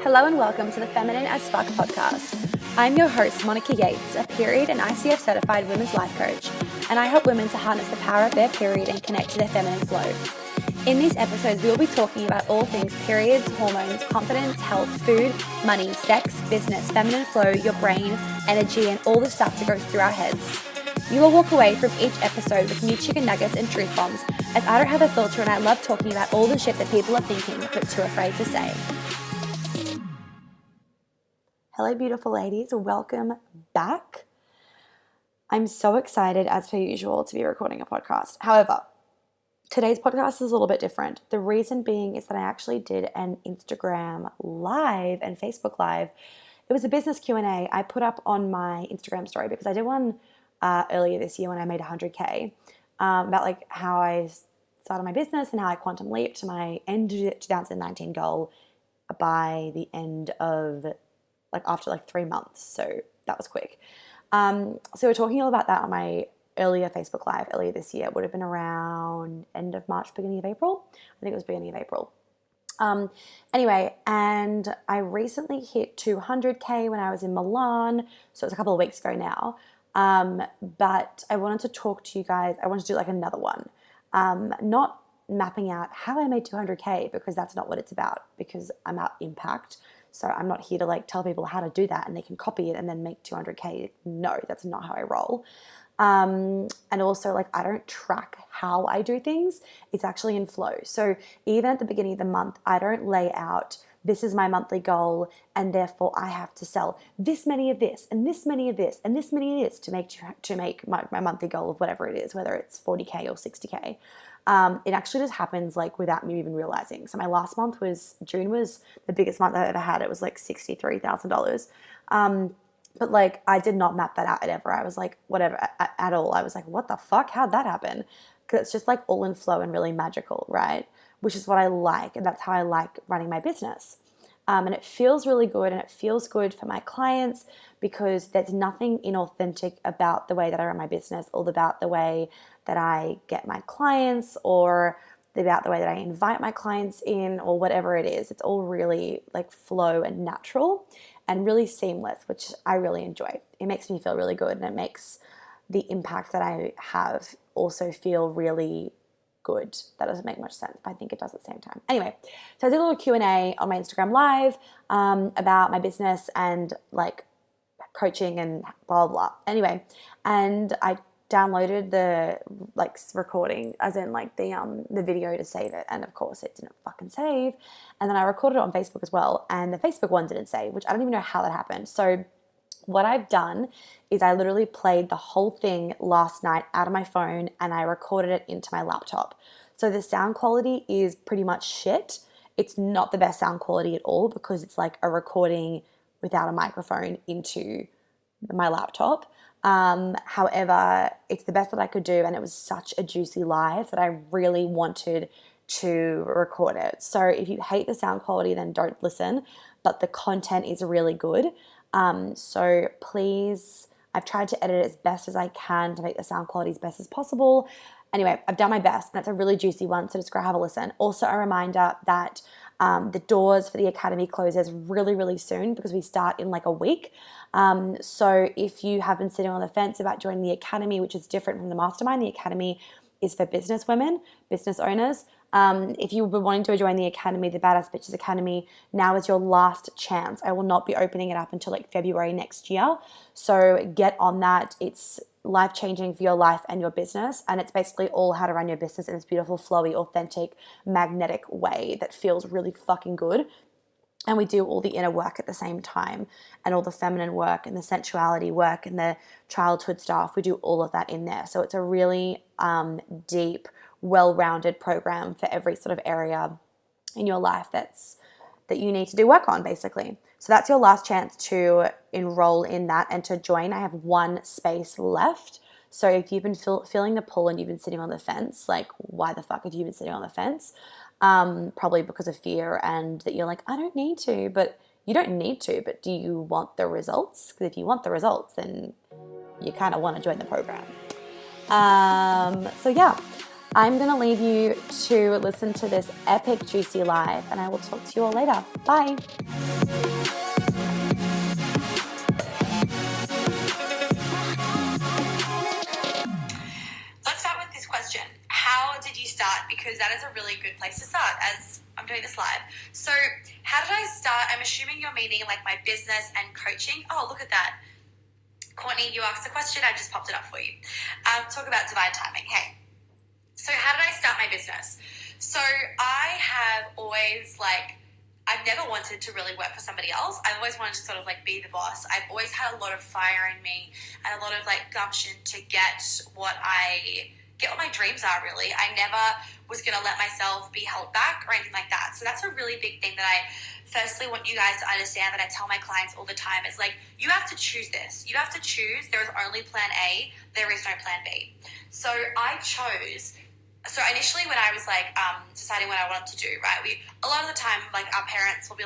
Hello and welcome to the Feminine as Fuck podcast. I'm your host, Monica Yates, a period and ICF certified women's life coach, and I help women to harness the power of their period and connect to their feminine flow. In these episodes, we will be talking about all things periods, hormones, confidence, health, food, money, sex, business, feminine flow, your brain, energy, and all the stuff that goes through our heads. You will walk away from each episode with new chicken nuggets and truth bombs, as I don't have a filter and I love talking about all the shit that people are thinking but too afraid to say. Hello, beautiful ladies. Welcome back. I'm so excited, as per usual, to be recording a podcast. However, today's podcast is a little bit different. The reason being is that I actually did an Instagram live and Facebook live. It was a business Q&A I put up on my Instagram story because I did one earlier this year when I made 100K about like how I started my business and how I quantum leaped to my end of 2019 goal by the end of after 3 months. So that was quick. So we're talking all about that on my earlier Facebook Live earlier this year. It would have been around end of March, beginning of April. I think it was beginning of April. Anyway, and I recently hit 200K when I was in Milan. So it was a couple of weeks ago now. But I wanted to talk to you guys. I wanted to do another one. Not mapping out how I made 200K because that's not what it's about, because I'm about impact. So I'm not here to tell people how to do that and they can copy it and then make 200K. No, that's not how I roll. And also I don't track how I do things. It's actually in flow. So even at the beginning of the month, I don't lay out, this is my monthly goal and therefore I have to sell this many of this and this many of this and this many of this to make my monthly goal of whatever it is, whether it's 40K or 60K. It actually just happens without me even realizing. So my last month June was the biggest month I've ever had. It was $63,000. But I did not map that out ever. I was whatever at all. I was what the fuck? How'd that happen? Because it's just all in flow and really magical, right? Which is what I like. And that's how I like running my business. And it feels really good, and it feels good for my clients because there's nothing inauthentic about the way that I run my business or about the way that I get my clients or about the way that I invite my clients in or whatever it is. It's all really flow and natural and really seamless, which I really enjoy. It makes me feel really good, and it makes the impact that I have also feel really good. That doesn't make much sense, but I think it does at the same time. Anyway, so I did a little Q&A on my Instagram live about my business and coaching and blah, blah, blah. Anyway, and I downloaded the recording, as in the video to save it, and of course it didn't fucking save. And then I recorded it on Facebook as well, and the Facebook one didn't save, which I don't even know how that happened. So what I've done is I literally played the whole thing last night out of my phone and I recorded it into my laptop. So the sound quality is pretty much shit. It's not the best sound quality at all because it's a recording without a microphone into my laptop. However, it's the best that I could do, and it was such a juicy live that I really wanted to record it. So if you hate the sound quality, then don't listen, but the content is really good. So please, I've tried to edit it as best as I can to make the sound quality as best as possible. Anyway, I've done my best, and it's a really juicy one, so just go have a listen. Also, a reminder that the doors for the Academy closes really, really soon because we start in a week. So if you have been sitting on the fence about joining the Academy, which is different from the Mastermind, the Academy is for business women, business owners. If you've been wanting to join the Academy, the Badass Bitches Academy, now is your last chance. I will not be opening it up until February next year. So get on that. It's life-changing for your life and your business. And it's basically all how to run your business in this beautiful, flowy, authentic, magnetic way that feels really fucking good. And we do all the inner work at the same time, and all the feminine work and the sensuality work and the childhood stuff. We do all of that in there. So it's a really deep, well-rounded program for every sort of area in your life that you need to do work on, basically. So that's your last chance to enroll in that and to join. I have one space left. So if you've been feeling the pull and you've been sitting on the fence, why the fuck have you been sitting on the fence? Probably because of fear and that you're I don't need to, but you don't need to, but do you want the results? Because if you want the results, then you kind of want to join the program. So yeah, I'm going to leave you to listen to this epic, juicy live, and I will talk to you all later. Bye. Let's start with this question. How did you start? Because that is a really good place to start as I'm doing this live. So how did I start? I'm assuming you're meaning like my business and coaching. Oh, look at that. Courtney, you asked the question. I just popped it up for you. Talk about divine timing. Hey. So how did I start my business? So I have always I've never wanted to really work for somebody else. I've always wanted to sort of be the boss. I've always had a lot of fire in me and a lot of gumption to get what my dreams are, really. I never was going to let myself be held back or anything like that. So that's a really big thing that I firstly want you guys to understand, that I tell my clients all the time, is you have to choose this. You have to choose. There is only plan A. There is no plan B. So I chose. So initially when I was deciding what I wanted to do, right, a lot of the time our parents will be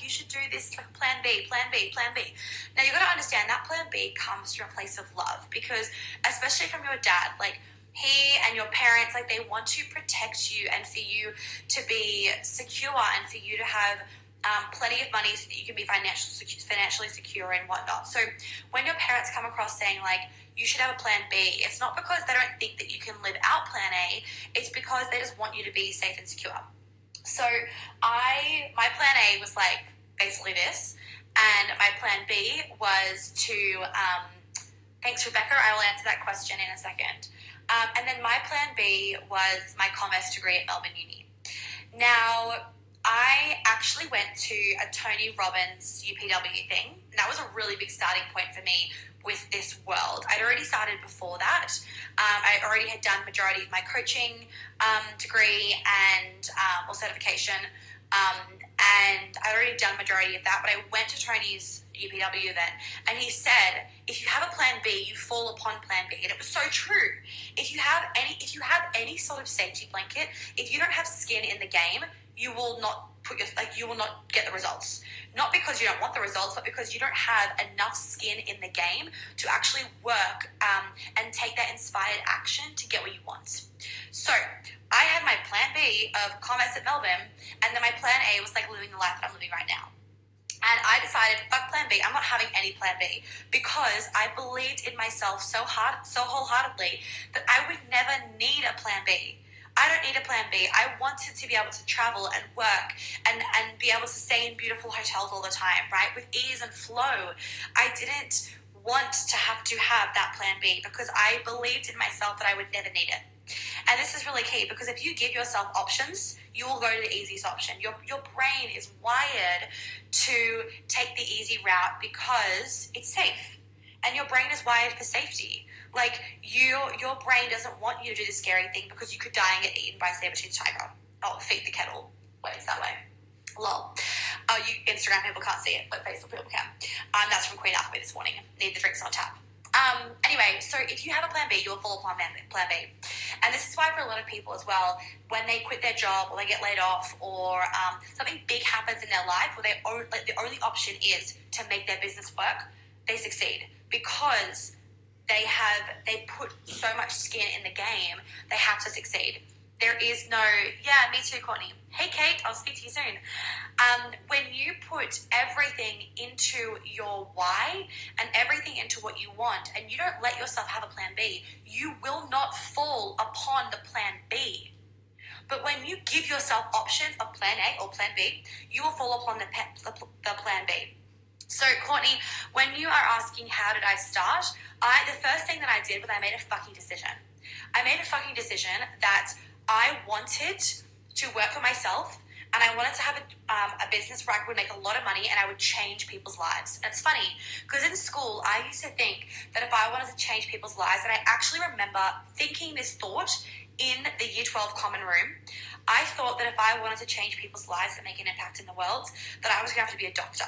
you should do this, plan B, plan B, plan B. Now you got to understand that plan B comes from a place of love, because especially from your dad, he and your parents, they want to protect you and for you to be secure and for you to have plenty of money so that you can be financially secure and whatnot. So when your parents come across saying you should have a plan B, it's not because they don't think that you can live out plan A, it's because they just want you to be safe and secure. So my plan A was basically this, and my plan B was to, thanks Rebecca, I will answer that question in a second. And then my plan B was my commerce degree at Melbourne Uni. Now, I actually went to a Tony Robbins UPW thing. And that was a really big starting point for me with this world. I'd already started before that. I already had done majority of my coaching degree and or certification. And I'd already done majority of that, but I went to Tony's UPW event, and he said, if you have a plan B, you fall upon plan B. And it was so true. If you have any sort of safety blanket, if you don't have skin in the game, you will not you will not get the results. Not because you don't want the results, but because you don't have enough skin in the game to actually work and take that inspired action to get what you want. So I had my plan B of commerce at Melbourne, and then my plan A was living the life that I'm living right now. And I decided, fuck plan B, I'm not having any plan B, because I believed in myself so wholeheartedly that I would never need a plan B. I don't need a plan B. I wanted to be able to travel and work and be able to stay in beautiful hotels all the time, right? With ease and flow. I didn't want to have that plan B, because I believed in myself that I would never need it. And this is really key, because if you give yourself options, you will go to the easiest option. Your brain is wired to take the easy route because it's safe. And your brain is wired for safety. Your brain doesn't want you to do the scary thing, because you could die and get eaten by a saber-toothed tiger. Oh, feed the kettle. Wait, it's that way. Lol. You Instagram people can't see it, but Facebook people can. That's from Queen Alchemy this morning. Need the drinks on tap. Anyway, so if you have a plan B, you will fall upon plan B. And this is why for a lot of people as well, when they quit their job or they get laid off, or something big happens in their life where the only option is to make their business work, they succeed, because they put so much skin in the game, they have to succeed. There is no, yeah, me too, Courtney. Hey, Kate, I'll speak to you soon. When you put everything into your why and everything into what you want, and you don't let yourself have a plan B, you will not fall upon the plan B. But when you give yourself options of plan A or plan B, you will fall upon the plan B. So, Courtney, when you are asking how did I start, the first thing that I did was I made a fucking decision. I made a fucking decision that I wanted to work for myself, and I wanted to have a business where I would make a lot of money and I would change people's lives. And it's funny, because in school, I used to think that if I wanted to change people's lives, and I actually remember thinking this thought in the Year 12 common room, I thought that if I wanted to change people's lives and make an impact in the world, that I was going to have to be a doctor.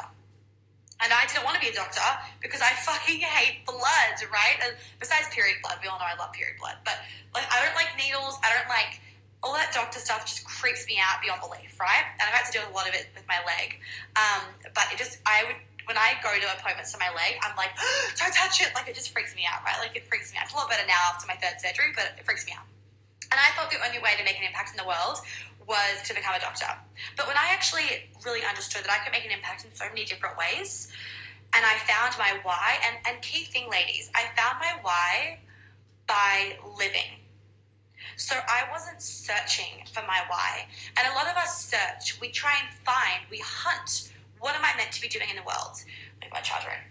And I didn't want to be a doctor because I fucking hate blood, right? And besides period blood, we all know I love period blood. But I don't like needles. I don't like all that doctor stuff. Just creeps me out beyond belief, right? And I've had to deal with a lot of it with my leg. But when I go to appointments for my leg, I'm like, don't touch it. It just freaks me out, right? It freaks me out. It's a lot better now after my third surgery, but it freaks me out. And I thought the only way to make an impact in the world was to become a doctor. But when I actually really understood that I could make an impact in so many different ways, and I found my why, and key thing, ladies, I found my why by living. So I wasn't searching for my why. And a lot of us search, we try and find, we hunt, what am I meant to be doing in the world? Leave my charger in.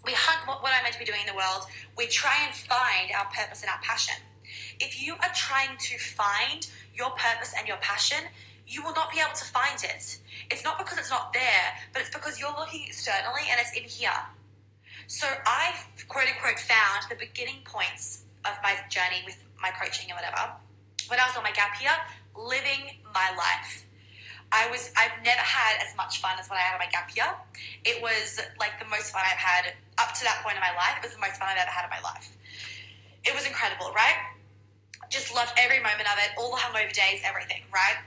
We hunt what am I meant to be doing in the world. We try and find our purpose and our passion. If you are trying to find your purpose and your passion, you will not be able to find it. It's not because it's not there, but it's because you're looking externally and it's in here. So I, quote unquote, found the beginning points of my journey with my coaching and whatever when I was on my gap year, living my life. I've never had as much fun as when I had on my gap year. It was like the most fun I've had up to that point in my life. It was the most fun I've ever had in my life. It was incredible, right? Just loved every moment of it, all the hungover days, everything, right?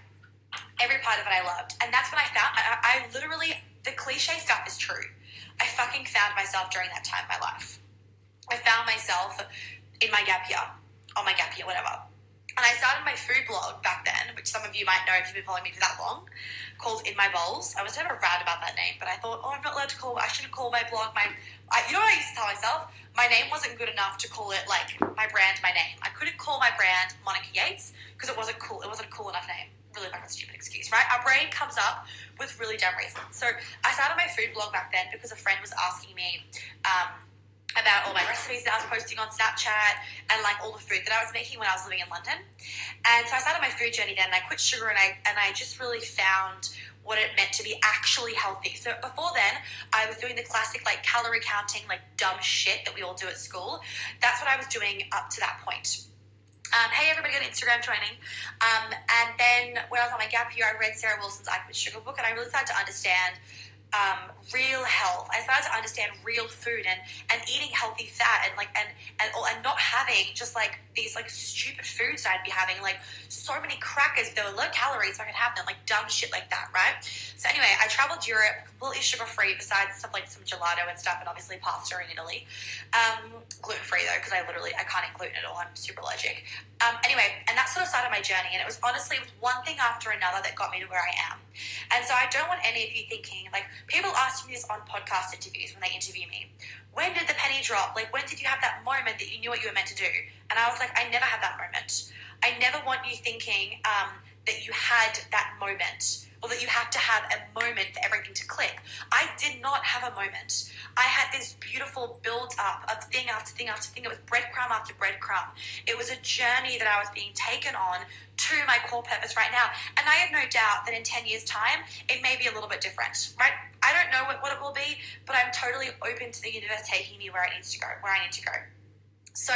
Every part of it I loved. And that's when I found, I literally, the cliche stuff is true. I fucking found myself during that time in my life. I found myself in my gap year, on my gap year, whatever. And I started my food blog back then, which some of you might know if you've been following me for that long, called In My Bowls. I was never rad about that name, but I thought, I'm not allowed to I shouldn't call my blog you know what I used to tell myself? My name wasn't good enough to call it, like, my brand, my name. I couldn't call my brand Monica Yates because it wasn't cool. It wasn't a cool enough name. Really fucking stupid excuse, right? Our brain comes up with really dumb reasons. So I started my food blog back then because a friend was asking me, about all my recipes that I was posting on Snapchat and like all the food that I was making when I was living in London. And so I started my food journey then, and I quit sugar, and I just really found what it meant to be actually healthy. So before then, I was doing the classic like calorie counting, like dumb shit that we all do at school. That's what I was doing up to that point. Hey everybody, got an Instagram training. And then when I was on my gap year, I read Sarah Wilson's I Quit Sugar book, and I really started to understand real health. I started to understand real food and eating healthy fat and not having just like these like stupid foods that I'd be having, like so many crackers that were low calories, so I could have them, like dumb shit like that, right? So anyway, I traveled Europe completely sugar-free besides stuff like some gelato and stuff, and obviously pasta in Italy. Gluten-free though, because I can't eat gluten at all. I'm super allergic. Anyway, and that sort of started my journey, and it was honestly one thing after another that got me to where I am. And so I don't want any of you thinking, like, people ask me this on podcast interviews when they interview me. When did the penny drop? Like, when did you have that moment that you knew what you were meant to do? And I was like, I never had that moment. I never want you thinking that you had that moment, or that you have to have a moment for everything to click. I did not have a moment. I had this beautiful build-up of thing after thing after thing. It was breadcrumb after breadcrumb. It was a journey that I was being taken on to my core purpose right now. And I have no doubt that in 10 years' time, it may be a little bit different, right? I don't know what it will be, but I'm totally open to the universe taking me where I need to go. So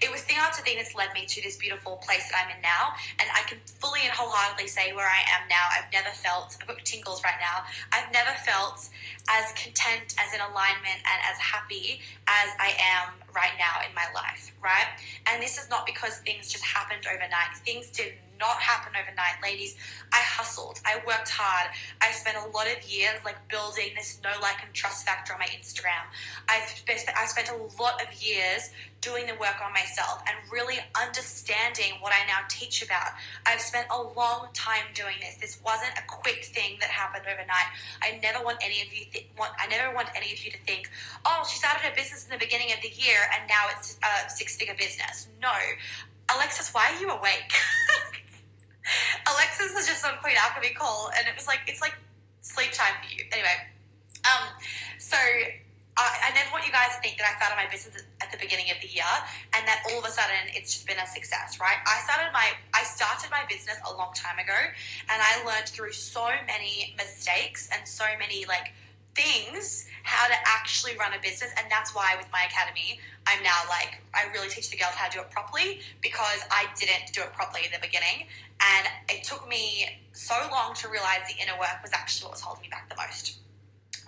it was thing after thing that's led me to this beautiful place that I'm in now, and I can fully and wholeheartedly say where I am now. I've got tingles right now. I've never felt as content, as in alignment, and as happy as I am right now in my life, right? And this is not because things just happened overnight. Things did not happen overnight, ladies. I hustled. I worked hard. I spent a lot of years like building this know, like, and trust factor on my Instagram. I spent a lot of years doing the work on myself and really understanding what I now teach about. I've spent a long time doing this. This wasn't a quick thing that happened overnight. I never want any of you to think, oh, she started her business in the beginning of the year and now it's a six-figure business. No. Alexis, why are you awake? Alexis was just on Queen Alchemy call, and it's like sleep time for you. Anyway, so I never want you guys to think that I started my business at the beginning of the year and that all of a sudden it's just been a success, right? I started my business a long time ago, and I learned through so many mistakes and so many like things how to actually run a business. And that's why with my academy, I'm now like, I really teach the girls how to do it properly, because I didn't do it properly in the beginning. And it took me so long to realize the inner work was actually what was holding me back the most,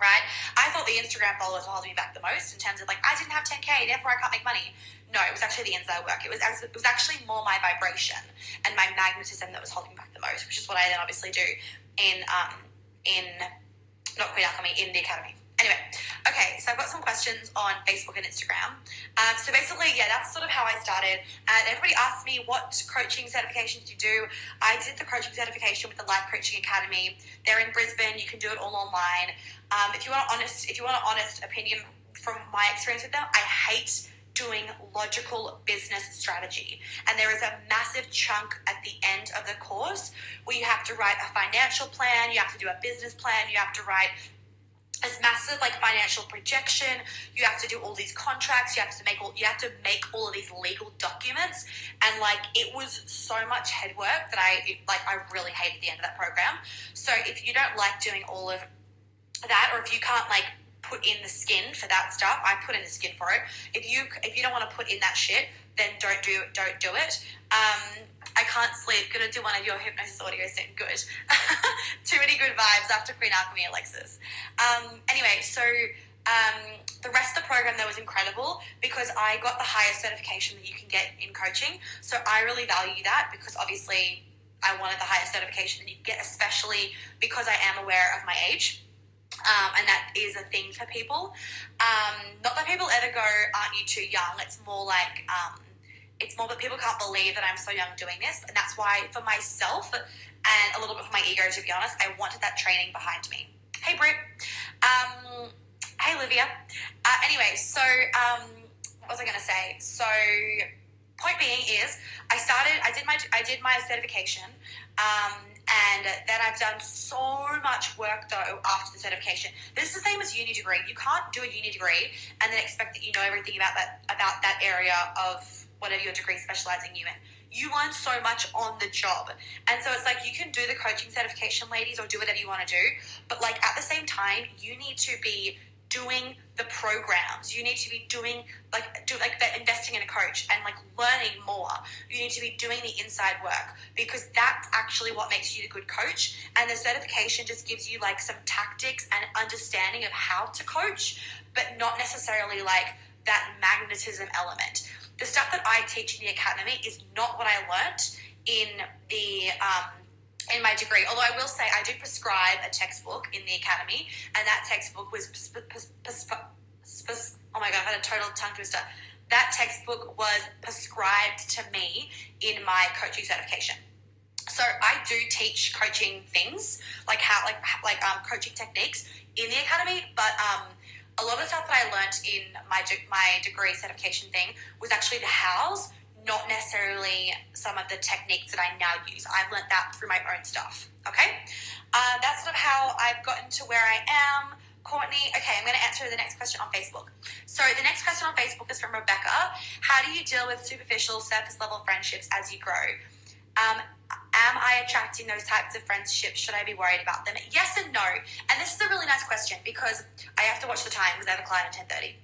right? I thought the Instagram followers were holding me back the most in terms of like, I didn't have 10K, therefore I can't make money. No, it was actually the inside work. It was actually more my vibration and my magnetism that was holding me back the most, which is what I then obviously do in not Queen Alchemy, in the academy. Anyway, okay, Okay, so I've got some questions on Facebook and Instagram. So basically, yeah, that's sort of how I started. And everybody asked me, what coaching certifications do you do? I did the coaching certification with the Life Coaching Academy. They're in Brisbane. You can do it all online. If you want an honest opinion from my experience with them, I hate doing logical business strategy. And there is a massive chunk at the end of the course where you have to write a financial plan, you have to do a business plan, you have to write this massive like financial projection, you have to do all these contracts, you have to make all of these legal documents, and like it was so much head work that I really hated the end of that program. So if you don't like doing all of that, or if you can't like put in the skin for that stuff, I put in the skin for it. If you don't want to put in that shit, then don't do it. I can't sleep. Gonna do one of your hypnosis audios soon. Good. Too many good vibes after Queen Alchemy, Alexis. Anyway, so the rest of the program though was incredible because I got the highest certification that you can get in coaching. So I really value that because obviously I wanted the highest certification that you can get, especially because I am aware of my age. And that is a thing for people. Not that people ever go, aren't you too young? It's more like, it's more that people can't believe that I'm so young doing this. And that's why for myself and a little bit for my ego, to be honest, I wanted that training behind me. Hey, Britt. Hey, Olivia. Anyway, so what was I going to say? So point being is I did my certification, and then I've done so much work though after the certification. This is the same as uni degree. You can't do a uni degree and then expect that you know everything about that area of whatever your degree is specializing you in. You learn so much on the job. And so it's like you can do the coaching certification, ladies, or do whatever you want to do. But like at the same time, you need to be doing the programs. You need to be doing investing in a coach and like learning more. You need to be doing the inside work because that's actually what makes you a good coach. And the certification just gives you like some tactics and understanding of how to coach, but not necessarily like that magnetism element. The stuff that I teach in the academy is not what I learnt in the in my degree. Although I will say I do prescribe a textbook in the academy, and that textbook was oh my god, I had a total tongue twister. That textbook was prescribed to me in my coaching certification. So I do teach coaching things like coaching techniques in the academy, but a lot of stuff that I learned in my degree certification thing was actually the hows, not necessarily some of the techniques that I now use. I've learned that through my own stuff, okay? That's sort of how I've gotten to where I am. Courtney, okay, I'm going to answer the next question on Facebook. So the next question on Facebook is from Rebecca. How do you deal with superficial, surface-level friendships as you grow? Am I attracting those types of friendships? Should I be worried about them? Yes and no. And this is a really nice question because I have to watch the time because I have a client at 10:30.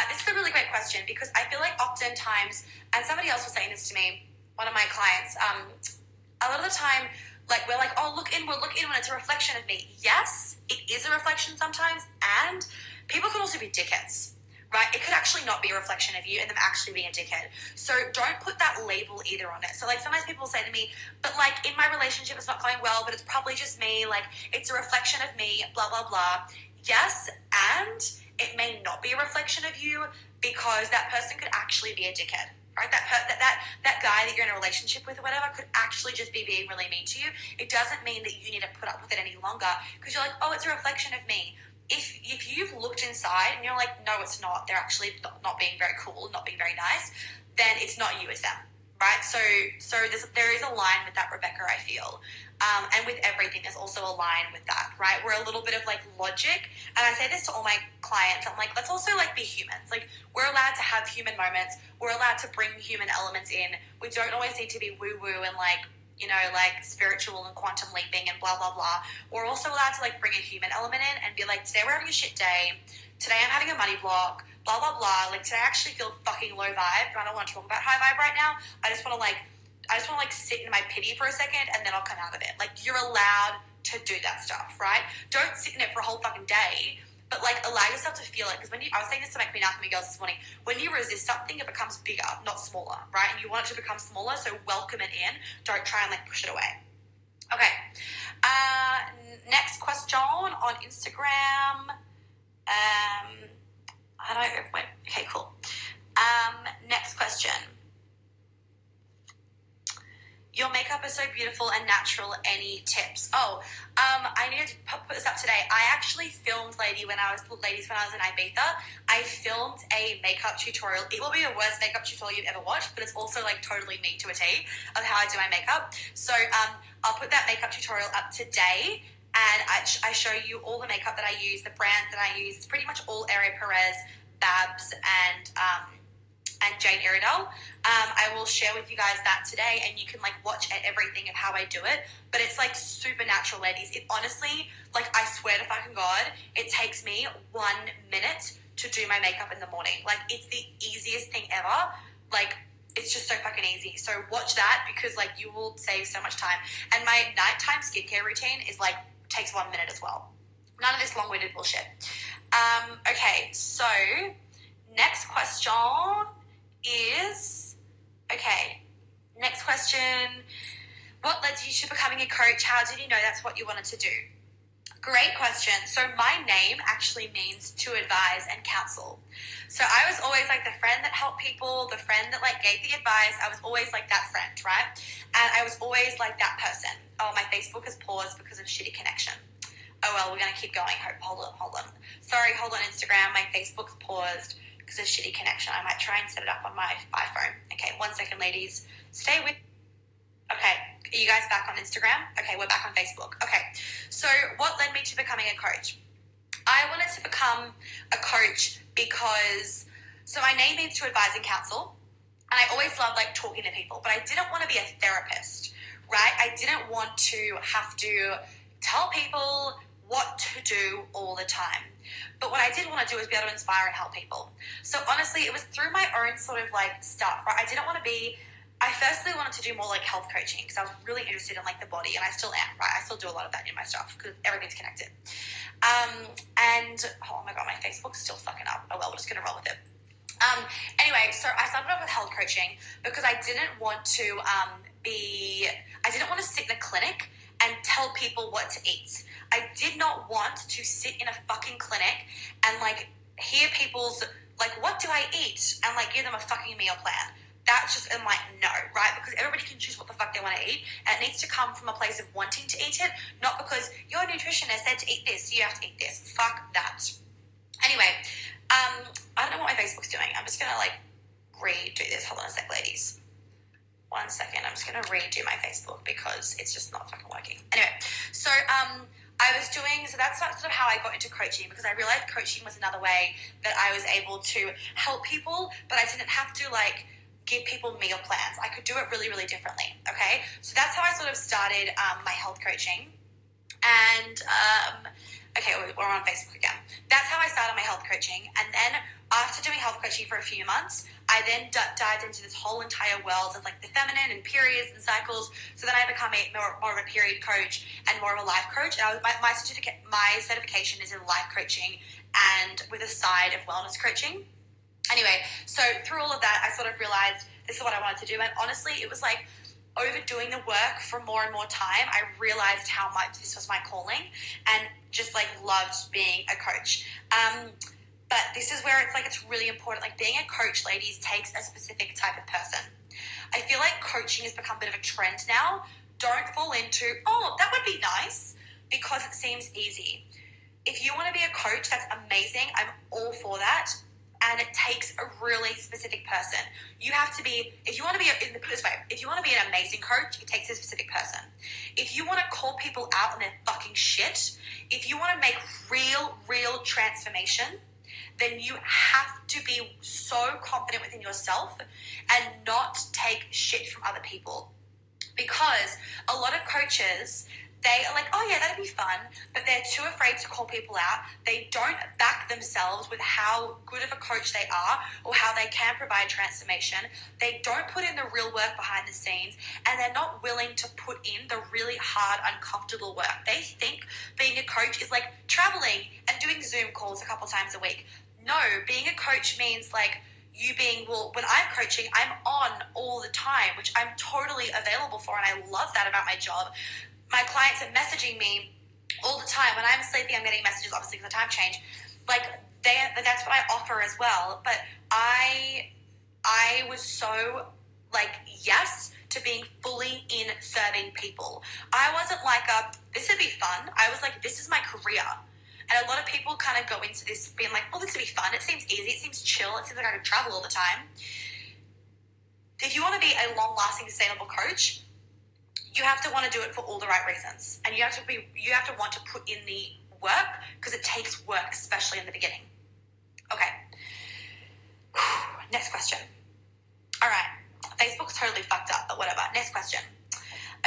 This is a really great question because I feel like oftentimes, and somebody else was saying this to me, one of my clients, a lot of the time, like we're like, oh, look inward when it's a reflection of me. Yes, it is a reflection sometimes, and people can also be dickheads. Right? It could actually not be a reflection of you and them actually being a dickhead. So don't put that label either on it. So like sometimes people say to me, but like in my relationship it's not going well, but it's probably just me, like it's a reflection of me, blah, blah, blah. Yes, and it may not be a reflection of you because that person could actually be a dickhead. Right? That guy that you're in a relationship with or whatever could actually just be being really mean to you. It doesn't mean that you need to put up with it any longer because you're like, oh, it's a reflection of me. If you've looked inside and you're like, no, it's not, they're actually not being very cool, not being very nice, then it's not you, it's them, right? So there is a line with that, Rebecca, I feel. And with everything, there's also a line with that, right? We're a little bit of like logic. And I say this to all my clients. I'm like, let's also like be humans. Like we're allowed to have human moments. We're allowed to bring human elements in. We don't always need to be woo-woo and like, you know, like spiritual and quantum leaping and blah, blah, blah. We're also allowed to like bring a human element in and be like, today we're having a shit day. Today I'm having a money block, blah, blah, blah. Like today I actually feel fucking low vibe. I don't want to talk about high vibe right now. I just want to sit in my pity for a second and then I'll come out of it. Like you're allowed to do that stuff, right? Don't sit in it for a whole fucking day. But like allow yourself to feel it because I was saying this to my Queen Alchemy girls this morning, when you resist something it becomes bigger, not smaller, right? And you want it to become smaller, so welcome it in. Don't try and like push it away. Okay. Next question on Instagram. I don't, wait, okay, cool. Next question. Your makeup is so beautiful and natural. Any tips? I needed to put this up today. I actually filmed, ladies, when I was in Ibiza. I filmed a makeup tutorial. It will be the worst makeup tutorial you've ever watched, but it's also like totally me to a T of how I do my makeup. So I'll put that makeup tutorial up today, and I show you all the makeup that I use, the brands that I use. It's pretty much all Ere Perez, Babs, and Jane Iredale. I will share with you guys that today, and you can like watch everything of how I do it. But it's like super natural, ladies. It honestly, like, I swear to fucking God, it takes me 1 minute to do my makeup in the morning. Like, it's the easiest thing ever. Like, it's just so fucking easy. So watch that, because like you will save so much time. And my nighttime skincare routine is like takes 1 minute as well. None of this long-winded bullshit. Okay, so next question is, next question. What led you to becoming a coach? How did you know that's what you wanted to do? Great question. So my name actually means to advise and counsel. So I was always like the friend that helped people, the friend that like gave the advice. I was always like that friend, right? And I was always like that person. Oh, my Facebook has paused because of shitty connection. Oh well, we're going to keep going. Hold on. Sorry, hold on, Instagram. My Facebook's paused because of shitty connection. I might try and set it up on my iPhone. Okay, 1 second, ladies. Stay with. Okay, are you guys back on Instagram? Okay, we're back on Facebook. Okay, so what led me to becoming a coach? I wanted to become a coach because, so my name means to advise and counsel, and I always loved like talking to people, but I didn't want to be a therapist, right? I didn't want to have to tell people what to do all the time. But what I did want to do was be able to inspire and help people. So honestly, it was through my own sort of like stuff, right? I firstly wanted to do more like health coaching because I was really interested in like the body, and I still am, right? I still do a lot of that in my stuff because everything's connected. And oh my God, my Facebook's still fucking up. Oh well, we're just going to roll with it. Anyway, so I started off with health coaching because I didn't want to sit in a clinic and tell people what to eat. I did not want to sit in a fucking clinic and like hear people's like, what do I eat? And like give them a fucking meal plan. That's just, I'm like, no, right? Because everybody can choose what the fuck they want to eat, and it needs to come from a place of wanting to eat it, not because your nutritionist said to eat this, so you have to eat this. Fuck that. Anyway, I don't know what my Facebook's doing. I'm just going to like redo this. Hold on a sec, ladies. 1 second. I'm just going to redo my Facebook because it's just not fucking working. Anyway, so that's sort of how I got into coaching, because I realized coaching was another way that I was able to help people, but I didn't have to like give people meal plans. I could do it really, really differently. Okay, so that's how I sort of started my health coaching. And okay, we're on Facebook again. That's how I started my health coaching. And then after doing health coaching for a few months, I then dived into this whole entire world of like the feminine and periods and cycles. So then I become more of a period coach and more of a life coach. And my certification is in life coaching and with a side of wellness coaching. Anyway, so through all of that, I sort of realized this is what I wanted to do. And honestly, it was like overdoing the work for more and more time. I realized how much this was my calling and just like loved being a coach. But this is where it's really important. Like being a coach, ladies, takes a specific type of person. I feel like coaching has become a bit of a trend now. Don't fall into, oh, that would be nice, because it seems easy. If you want to be a coach, that's amazing. I'm all for that. And it takes a really specific person. You have to be, if you want to be an amazing coach, it takes a specific person. If you want to call people out on their fucking shit, if you want to make real transformation, then you have to be so confident within yourself and not take shit from other people. Because a lot of coaches, they are like, oh yeah, that'd be fun, but they're too afraid to call people out. They don't back themselves with how good of a coach they are or how they can provide transformation. They don't put in the real work behind the scenes, and they're not willing to put in the really hard, uncomfortable work. They think being a coach is like traveling and doing Zoom calls a couple times a week. No, being a coach means like you being, well, when I'm coaching, I'm on all the time, which I'm totally available for, and I love that about my job. My clients are messaging me all the time. When I'm sleeping, I'm getting messages, obviously, because the time change. like that's what I offer as well. But I was so like yes to being fully in serving people. I wasn't like this would be fun. I was like, this is my career. And a lot of people kind of go into this being like, oh, this would be fun. It seems easy. It seems chill. It seems like I could travel all the time. If you want to be a long-lasting, sustainable coach, you have to want to do it for all the right reasons. And you have to want to put in the work, because it takes work, especially in the beginning. Okay. Next question. All right. Facebook's totally fucked up, but whatever. Next question.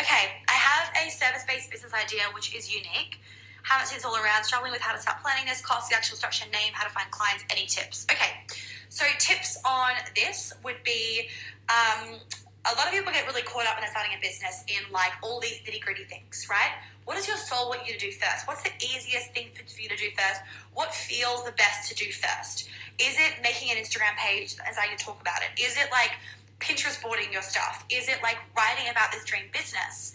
Okay. I have a service-based business idea, which is unique. Haven't seen this all around. Struggling with how to start planning this, cost, the actual structure, name, how to find clients. Any tips? Okay. So tips on this would be, a lot of people get really caught up in starting a business in like all these nitty-gritty things, right? What does your soul want you to do first? What's the easiest thing for you to do first? What feels the best to do first? Is it making an Instagram page, as I can talk about it? Is it like Pinterest boarding your stuff? Is it like writing about this dream business?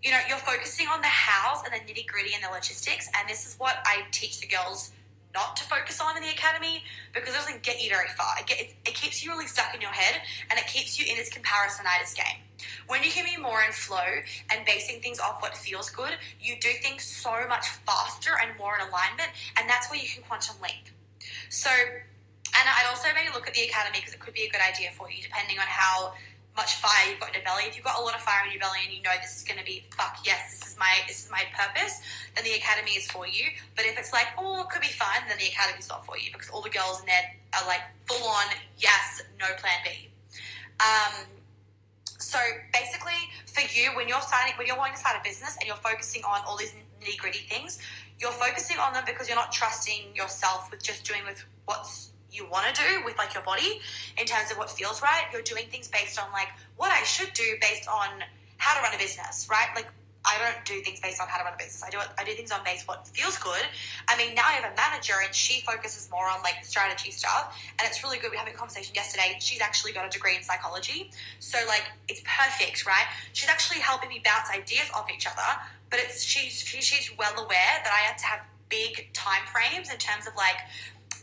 You're focusing on the hows and the nitty-gritty and the logistics, and this is what I teach the girls not to focus on in the academy, because it doesn't get you very far. It keeps you really stuck in your head, and it keeps you in this comparisonitis game. When you can be more in flow and basing things off what feels good, you do things so much faster and more in alignment, and that's where you can quantum leap. So, and I'd also maybe look at the academy, because it could be a good idea for you, depending on how much fire you've got in your belly. If you've got a lot of fire in your belly and you know this is going to be, fuck yes, this is my purpose, then the academy is for you. But if it's like, oh, it could be fun, then the academy's not for you, because all the girls in there are like full on, yes, no plan B. So basically for you, when you're wanting to start a business and you're focusing on all these nitty gritty things, you're focusing on them because you're not trusting yourself with just doing with what's you want to do with like your body in terms of what feels right. You're doing things based on like what I should do based on how to run a business, right? Like I don't do things based on how to run a business. I do things on based what feels good. I mean, now I have a manager and she focuses more on like strategy stuff, and it's really good. We had a conversation yesterday. She's actually got a degree in psychology, so like it's perfect, right? She's actually helping me bounce ideas off each other, but she's well aware that I have to have big time frames in terms of like,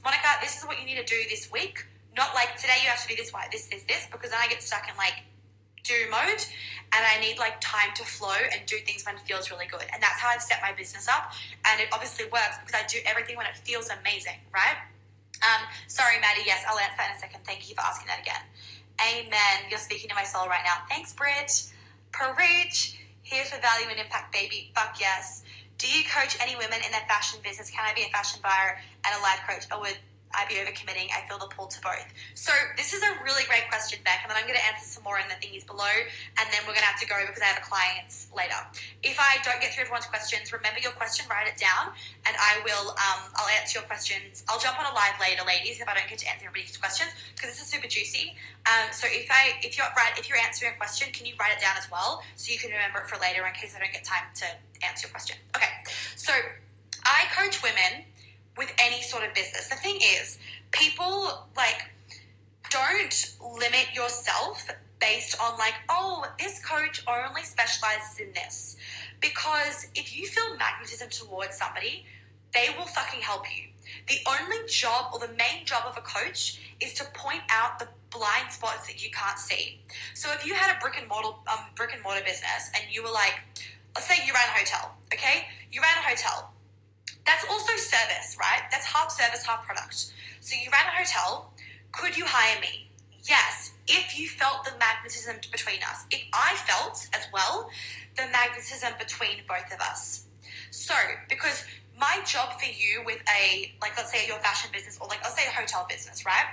Monica, this is what you need to do this week. Not like today you have to do this, because then I get stuck in like do mode, and I need like time to flow and do things when it feels really good. And that's how I've set my business up, and it obviously works because I do everything when it feels amazing, right? Sorry, Maddie. Yes, I'll answer that in a second. Thank you for asking that again. Amen. You're speaking to my soul right now. Thanks, Brit. Preach. Here for value and impact, baby. Fuck yes. Do you coach any women in their fashion business? Can I be a fashion buyer and a life coach, or would I be overcommitting? I feel the pull to both. So this is a really great question, Beck, and then I'm going to answer some more in the thingies below, and then we're going to have to go because I have a client later. If I don't get through everyone's questions, remember your question, write it down, and I will, I'll answer your questions. I'll jump on a live later, ladies, if I don't get to answer everybody's questions, because this is super juicy. So if you're answering a question, can you write it down as well, so you can remember it for later in case I don't get time to answer your question. Okay, so I coach women with any sort of business. The thing is, people like don't limit yourself based on like, oh, this coach only specializes in this. Because if you feel magnetism towards somebody, they will fucking help you. The only job or the main job of a coach is to point out the blind spots that you can't see. So if you had a brick and mortar business and you were like, let's say you ran a hotel, okay? You ran a hotel. That's also service, right? That's half service, half product. So you ran a hotel. Could you hire me? Yes, if you felt the magnetism between us. If I felt as well the magnetism between both of us. So, because my job for you with a, like let's say your fashion business, or like let's say a hotel business, right?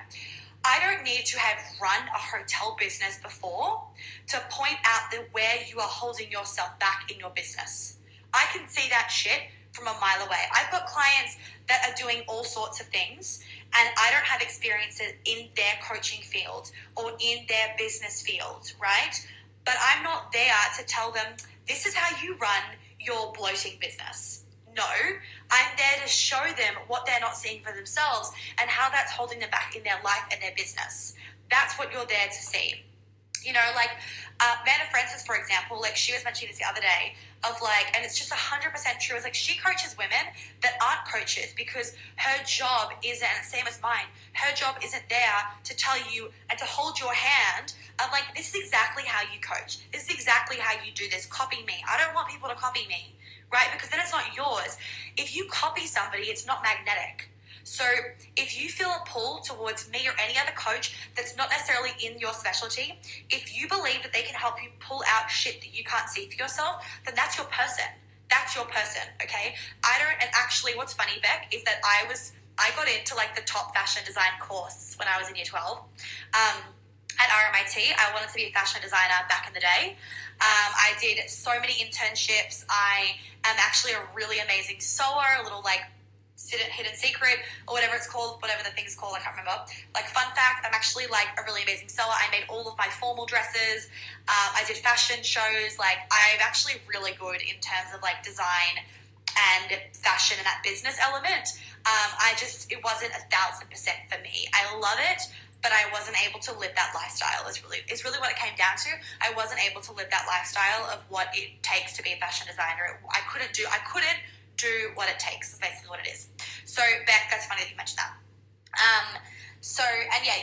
I don't need to have run a hotel business before to point out where you are holding yourself back in your business. I can see that shit from a mile away. I've got clients that are doing all sorts of things, and I don't have experiences in their coaching field or in their business field, right? But I'm not there to tell them, this is how you run your bloating business. No, I'm there to show them what they're not seeing for themselves and how that's holding them back in their life and their business. That's what you're there to see. You know, like Vanna Francis, for example, like she was mentioning this the other day of like, and it's just 100% true. It's like she coaches women that aren't coaches because her job isn't, same as mine, her job isn't there to tell you and to hold your hand of like, this is exactly how you coach. This is exactly how you do this. Copy me. I don't want people to copy me, right? Because then it's not yours. If you copy somebody, it's not magnetic. So if you feel a pull towards me or any other coach that's not necessarily in your specialty, if you believe that they can help you pull out shit that you can't see for yourself, then that's your person. That's your person, okay? And actually what's funny, Beck, is that I got into like the top fashion design course when I was in year 12. At RMIT, I wanted to be a fashion designer back in the day. I did so many internships. I am actually a really amazing sewer, a little like hidden secret or whatever it's called, whatever the thing's called, I can't remember. Like, fun fact, I'm actually like a really amazing sewer. I made all of my formal dresses. I did fashion shows. Like, I'm actually really good in terms of like design and fashion and that business element. It wasn't 1,000% for me. I love it, but I wasn't able to live that lifestyle is really what it came down to. I wasn't able to live that lifestyle of what it takes to be a fashion designer. I couldn't do what it takes, is basically what it is. So, Beck, that's funny that you mentioned that.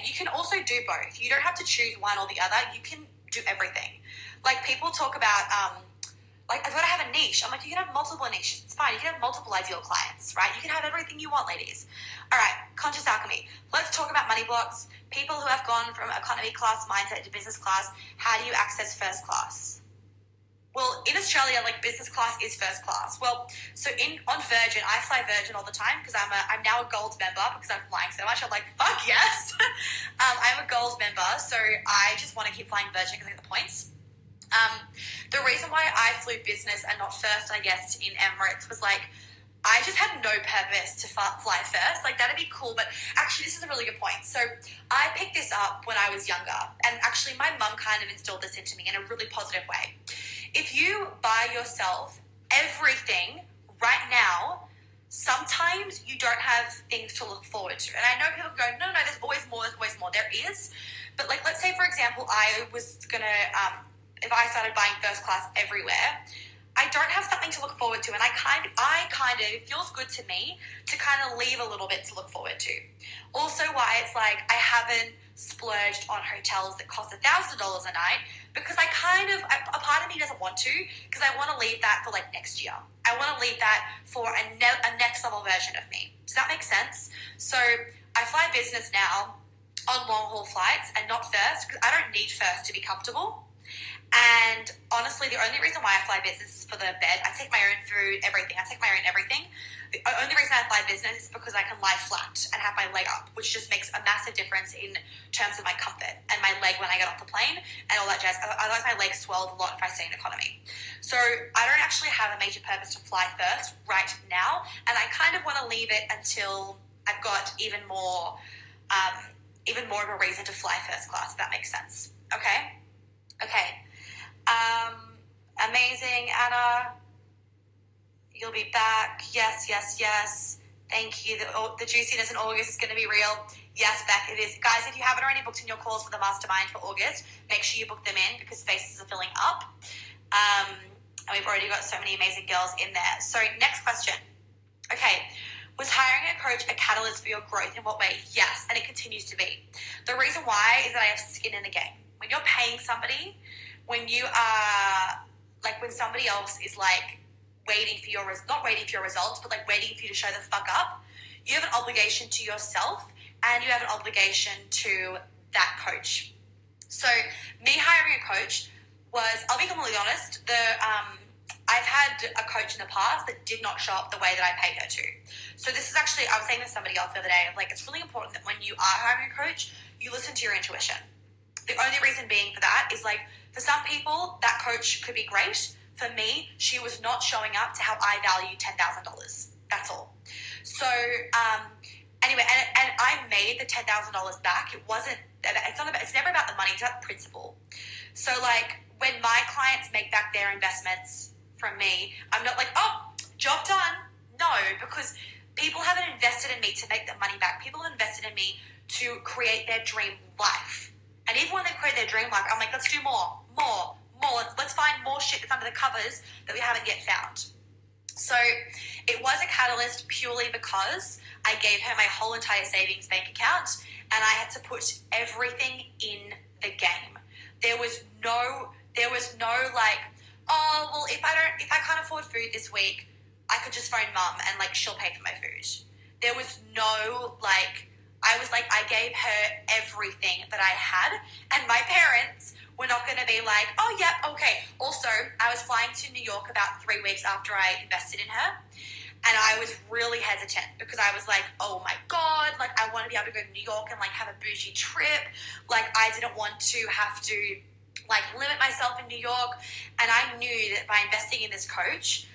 You can also do both. You don't have to choose one or the other. You can do everything. Like, people talk about, I've got to have a niche. I'm like, you can have multiple niches. It's fine. You can have multiple ideal clients, right? You can have everything you want, ladies. All right, conscious alchemy. Let's talk about money blocks. People who have gone from economy class mindset to business class, how do you access first class? Well, in Australia, like, business class is first class. Well, so on Virgin, I fly Virgin all the time because I'm now a gold member because I'm flying so much. I'm like, fuck yes. I'm a gold member, so I just want to keep flying Virgin because I get the points. The reason why I flew business and not first, I guess, in Emirates was like, I just had no purpose to fly first. Like, that'd be cool, but actually this is a really good point. So I picked this up when I was younger, and actually my mum kind of instilled this into me in a really positive way. If you buy yourself everything right now, sometimes you don't have things to look forward to. And I know people go, no, there's always more, There is. But like, let's say, for example, I was going to, if I started buying first class everywhere, I don't have something to look forward to. And it feels good to me to kind of leave a little bit to look forward to. Also why it's like, I haven't splurged on hotels that cost $1,000 a night because a part of me doesn't want to, because I want to leave that for like next year. I want to leave that for a next level version of me. Does that make sense? So I fly business now on long haul flights and not first because I don't need first to be comfortable. And honestly, the only reason why I fly business is for the bed. I take my own food, everything. The only reason I fly business is because I can lie flat and have my leg up, which just makes a massive difference in terms of my comfort and my leg when I get off the plane and all that jazz. Otherwise, my legs swell a lot if I stay in economy. So I don't actually have a major purpose to fly first right now, and I kind of want to leave it until I've got even more of a reason to fly first class, if that makes sense. Okay. Amazing, Anna. You'll be back. Yes. Thank you. The juiciness in August is going to be real. Yes, Beck, it is. Guys, if you haven't already booked in your calls for the mastermind for August, make sure you book them in because spaces are filling up. And we've already got so many amazing girls in there. So next question. Okay. Was hiring a coach a catalyst for your growth? In what way? Yes, and it continues to be. The reason why is that I have skin in the game. When you're paying somebody, when you are, like, when somebody else is, like, not waiting for your results, but, like, waiting for you to show the fuck up, you have an obligation to yourself and you have an obligation to that coach. So me hiring a coach was, I'll be completely honest, I've had a coach in the past that did not show up the way that I paid her to. So this is actually, I was saying to somebody else the other day, like, it's really important that when you are hiring a coach, you listen to your intuition. The only reason being for that is, like, for some people, that coach could be great. For me, she was not showing up to how I value $10,000. That's all. So, anyway, and I made the $10,000 back. It's never about the money, it's about the principle. So, like, when my clients make back their investments from me, I'm not like, oh, job done. No, because people haven't invested in me to make the money back. People have invested in me to create their dream life. And even when they create their dream life, I'm like, let's do more. Let's find more shit that's under the covers that we haven't yet found. So it was a catalyst purely because I gave her my whole entire savings bank account and I had to put everything in the game. There was no like, oh, well, if I can't afford food this week, I could just phone mum and like she'll pay for my food. There was no like, I gave her everything that I had, and my parents were not going to be like, oh yeah, okay. Also, I was flying to New York about 3 weeks after I invested in her, and I was really hesitant because I was like, oh my God, like I want to be able to go to New York and like have a bougie trip. Like I didn't want to have to like limit myself in New York. And I knew that by investing in this coach,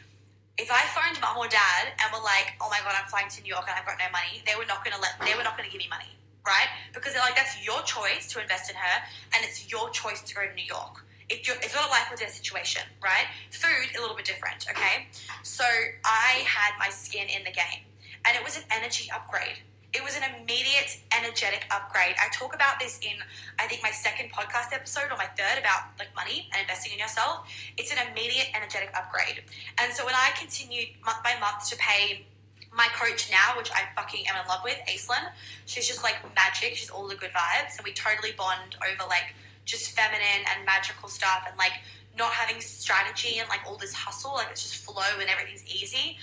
if I phoned mum or dad and were like, oh my God, I'm flying to New York and I've got no money, they were not going to give me money, right? Because they're like, that's your choice to invest in her and it's your choice to go to New York. It's not a life or death situation, right? Food, a little bit different, okay? So I had my skin in the game and it was an energy upgrade. It was an immediate energetic upgrade. I talk about this in, I think, my second podcast episode or my third about like money and investing in yourself. It's an immediate energetic upgrade. And so when I continued month by month to pay my coach now, which I fucking am in love with, Aislinn, she's just like magic. She's all the good vibes. And we totally bond over like just feminine and magical stuff and like not having strategy and like all this hustle. Like it's just flow and everything's easy.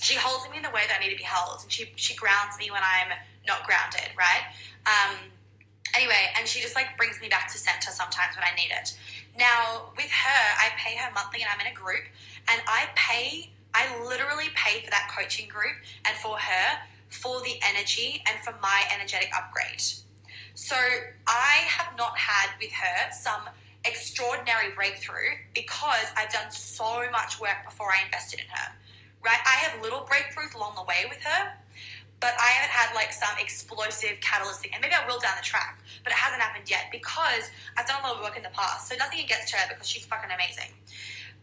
She holds me in the way that I need to be held, and she grounds me when I'm not grounded, right? Anyway, and she just like brings me back to center sometimes when I need it. Now with her, I pay her monthly, and I'm in a group, and I literally pay for that coaching group and for her, for the energy and for my energetic upgrade. So I have not had with her some extraordinary breakthrough because I've done so much work before I invested in her. Right? I have little breakthroughs along the way with her, but I haven't had like some explosive catalytic, and maybe I will down the track, but it hasn't happened yet because I've done a lot of work in the past. So nothing against her because she's fucking amazing.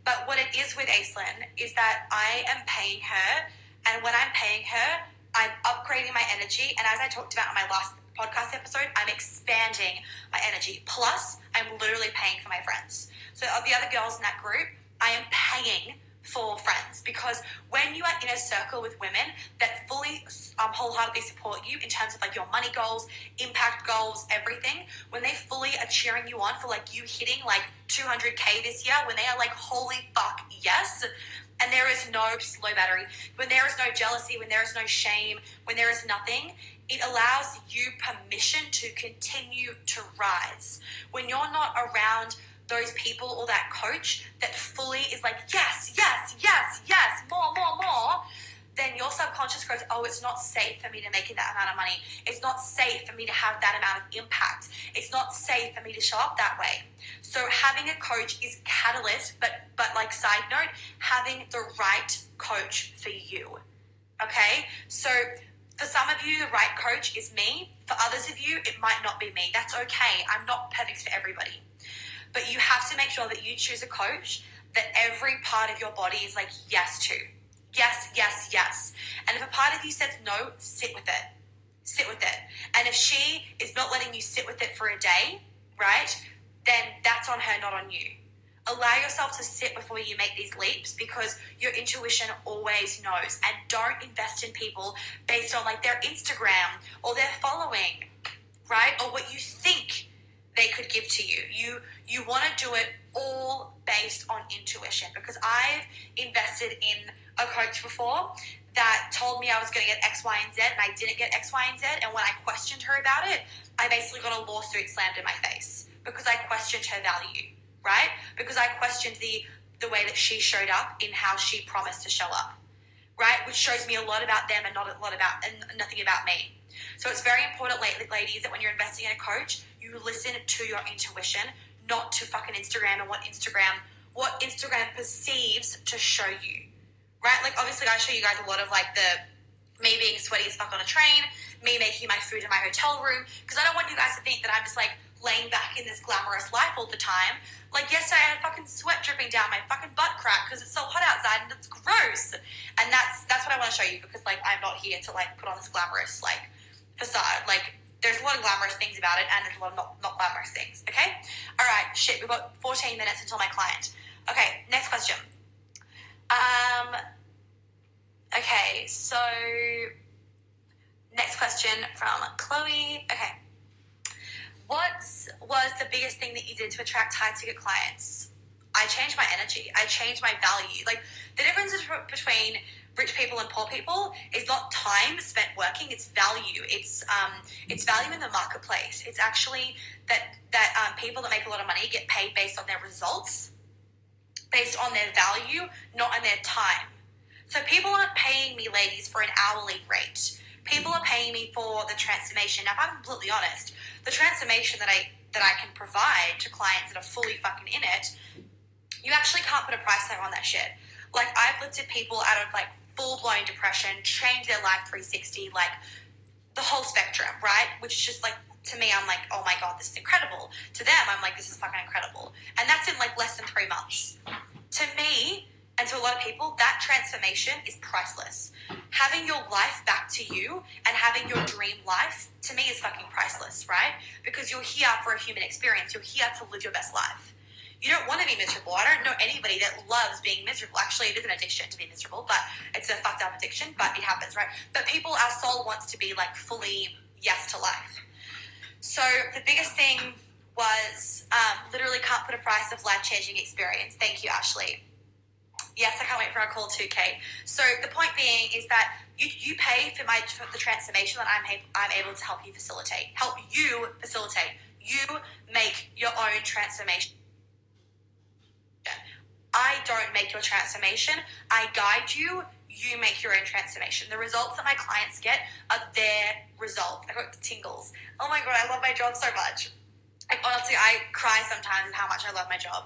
But what it is with Aislinn is that I am paying her, and when I'm paying her, I'm upgrading my energy. And as I talked about in my last podcast episode, I'm expanding my energy. Plus, I'm literally paying for my friends. So of the other girls in that group, I am paying for friends, because when you are in a circle with women that fully wholeheartedly support you in terms of like your money goals, impact goals, everything, when they fully are cheering you on for like you hitting like 200k this year, when they are like holy fuck yes, and there is no slow battery, when there is no jealousy, when there is no shame, when there is nothing, it allows you permission to continue to rise. When you're not around those people or that coach that fully is like, yes, yes, yes, yes, more, then your subconscious goes, oh, it's not safe for me to make that amount of money. It's not safe for me to have that amount of impact. It's not safe for me to show up that way. So having a coach is catalyst, but like side note, having the right coach for you. Okay? So for some of you, the right coach is me. For others of you, it might not be me. That's okay. I'm not perfect for everybody. But you have to make sure that you choose a coach that every part of your body is like yes to. Yes, yes, yes. And if a part of you says no, sit with it. Sit with it. And if she is not letting you sit with it for a day, right, then that's on her, not on you. Allow yourself to sit before you make these leaps, because your intuition always knows. And don't invest in people based on like their Instagram or their following, right? Or what you think they could give to you. You want to do it all based on intuition, because I've invested in a coach before that told me I was going to get X, Y, and Z, and I didn't get X, Y, and Z. And when I questioned her about it, I basically got a lawsuit slammed in my face because I questioned her value, right? Because I questioned the way that she showed up in how she promised to show up, right? Which shows me a lot about them and nothing about me. So it's very important, ladies, that when you're investing in a coach, you listen to your intuition, not to fucking Instagram and what Instagram perceives to show you, right? Like obviously I show you guys a lot of like me being sweaty as fuck on a train, me making my food in my hotel room, because I don't want you guys to think that I'm just like laying back in this glamorous life all the time. Like yesterday I had fucking sweat dripping down my fucking butt crack because it's so hot outside and it's gross. And that's what I want to show you, because like I'm not here to like put on this glamorous like facade. Like there's a lot of glamorous things about it, and there's a lot of not glamorous things, okay? All right, shit, we've got 14 minutes until my client. Okay, next question. Um, okay, so next question from Chloe. Okay. What was the biggest thing that you did to attract high ticket clients? I changed my energy. I changed my value. Like, the difference between rich people and poor people is not time spent working. It's value. It's value in the marketplace. It's actually that people that make a lot of money get paid based on their results, based on their value, not on their time. So people aren't paying me, ladies, for an hourly rate. People are paying me for the transformation. Now, if I'm completely honest, the transformation that I can provide to clients that are fully fucking in it, you actually can't put a price tag on that shit. Like, I've lifted people out of like full-blown depression, changed their life 360, like the whole spectrum, right? Which is just like, to me, I'm like, oh my God, this is incredible. To them, I'm like, this is fucking incredible. And that's in like less than 3 months. To me, and to a lot of people, that transformation is priceless. Having your life back to you and having your dream life, to me, is fucking priceless, right? Because you're here for a human experience. You're here to live your best life. You don't want to be miserable. I don't know anybody that loves being miserable. Actually, it is an addiction to be miserable, but it's a fucked up addiction, but it happens, right? But people, our soul wants to be like fully yes to life. So the biggest thing was literally can't put a price of life-changing experience. Thank you, Ashley. Yes, I can't wait for our call 2K. So the point being is that you pay for the transformation that I'm able to help you facilitate. You make your own transformation. I don't make your transformation. I guide you. You make your own transformation. The results that my clients get are their results. I got the tingles. Oh my God, I love my job so much. Like, honestly, I cry sometimes at how much I love my job.